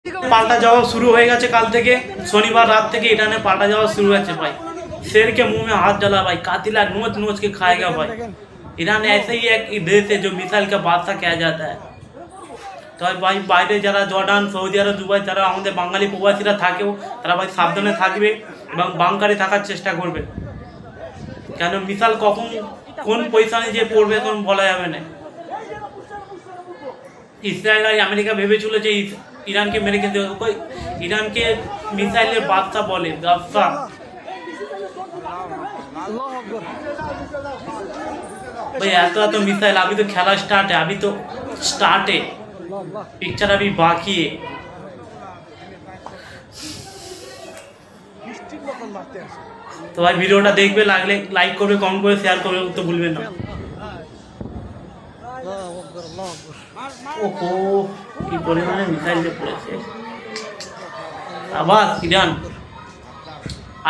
পাল্টা जवाब शुरू हो गया कल থেকে शनिवार रात থেকে इराने पाल्टा जवाब शुरू है भाई। शेर के मुंह में हाथ डाला भाई, कातिला नोच नोच के खाएगा भाई। ईरान ऐसे ही एक देश है जो मिसाइल का बादशाह कहा जाता है। तो भाई বাইরে যারা জর্ডান, সৌদি আরব, দুবাই যারা আমাদের বাঙালি প্রবাসীরা থাকেও তারা ভাই সাবধানে থাকবে এবং বাংকারে থাকার চেষ্টা করবে, কেন মিসাইল কখন কোন পজিশনে যে পড়বে তখন বলা যাবে না। ইসরায়েল আর আমেরিকা ভেবেছিল যে ইরানকে মেরে খেতে হবে, ইরানকে মিসাইলের বাদশা বলে, বাদশা। भाई एत मिसाइल, अभी तो खेला स्टार्ट है, अभी तो स्टार्ट है, पिक्चर अभी बाकी है। तो भाई भिडियोटा देखबे, लागले लाइक करबे, कमेंट करे, शेयर करबे तो भूलबेन ना। ओहो কি পরিমাণে মিসাইল যে পড়েছে। আবার Iran,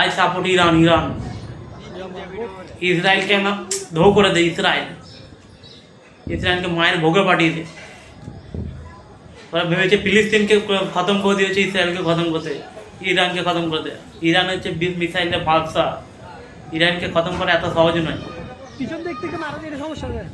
I support Iran. Iran Israel के ना धो कर दे, इसराइल के मायर भोगे पाठिए दे। ওরা ভেবেছে ফিলিস্তিনকে খতম করে দিয়েছে, ইসরায়েলকে খতম করতে, ইরানকে খতম করে দে। ইরান হচ্ছে মিসাইলের বাদশা, ইরানকে খতম করা এত সহজ নয়। পিছন দিক থেকে মারা দিলে সমস্যা হবে।